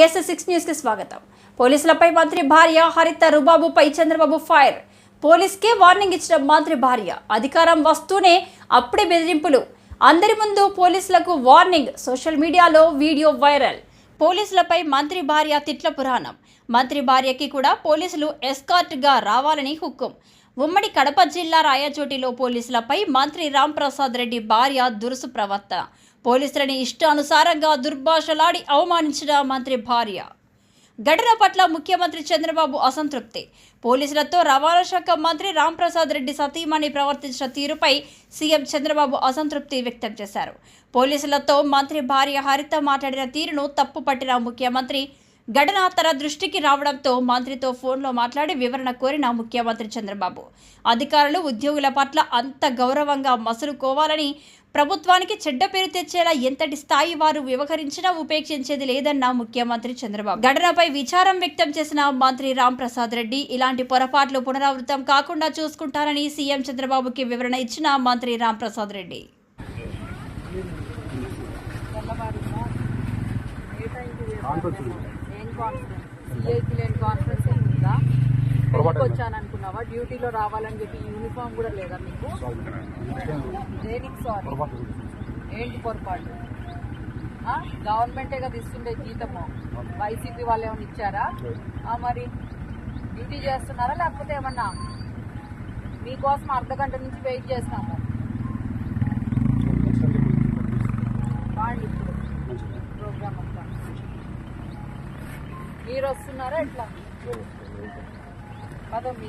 BS6 news కి స్వాగతం. పోలీసులపై మంత్రి భార్య హరిత రుబాబుపై చంద్రబాబు ఫైర్. పోలీస్కే వార్నింగ్ ఇచ్చిన మంత్రి భార్య. అధికారం వస్తూనే అప్పుడే బెదిరింపులు. అందరి ముందు పోలీసులకు వార్నింగ్. సోషల్ మీడియాలో వీడియో వైరల్. పోలీసులపై మంత్రి భార్య తిట్ల పురాణం. మంత్రి భార్యకి కూడా పోలీసులు ఎస్కార్ట్ గా రావాలని హుకుం. ఉమ్మడి కడప జిల్లా రాయచోటిలో పోలీసులపై మంత్రి రాంప్రసాద్ రెడ్డి భార్య దురుసు ప్రవర్తన. పోలీసులని ఇష్టానుసారంగా దుర్భాషలాడి అవమానించిన మంత్రి భార్య. ఘటన పట్ల ముఖ్యమంత్రి చంద్రబాబు అసంతృప్తి. పోలీసులతో రవాణా శాఖ మంత్రి రాంప్రసాద్ రెడ్డి సతీమణి ప్రవర్తించిన తీరుపై సీఎం చంద్రబాబు అసంతృప్తి వ్యక్తం చేశారు. పోలీసులతో మంత్రి భార్య హరిత మాట్లాడిన తీరును తప్పుపట్టిన ముఖ్యమంత్రి ఘటన తన దృష్టికి రావడంతో మంత్రితో ఫోన్లో మాట్లాడి వివరణ కోరిన ముఖ్యమంత్రి చంద్రబాబు. అధికారులు ఉద్యోగుల పట్ల అంత గౌరవంగా మసులుకోవాలని, ప్రభుత్వానికి చెడ్డ పేరు తెచ్చేలా ఎంతటి స్థాయి వారు వ్యవహరించినా ఉపేక్షించేది లేదన్న ముఖ్యమంత్రి చంద్రబాబు. ఘటనపై విచారం వ్యక్తం చేసిన మంత్రి రాంప్రసాద్ రెడ్డి ఇలాంటి పొరపాట్లు పునరావృతం కాకుండా చూసుకుంటారని సీఎం చంద్రబాబుకి వివరణ ఇచ్చిన మంత్రి రాంప్రసాద్ రెడ్డి. వచ్చాను అనుకున్నావా? డ్యూటీలో రావాలని చెప్పి యూనిఫామ్ కూడా లేదా మీకు? దేనికి సారీ? ఏంటి పొరపాటు? గవర్నమెంటే కదా ఇస్తుండే జీతము. వైసీపీ వాళ్ళు ఏమైనా ఇచ్చారా? మరి డ్యూటీ చేస్తున్నారా లేకపోతే ఏమన్నా? మీకోసం అర్ధగంట నుంచి వెయిట్ చేస్తాము. బాగుంది ఇప్పుడు ప్రోగ్రామ్ అంతా. మీరు వస్తున్నారా ఎట్లా? కదా మీ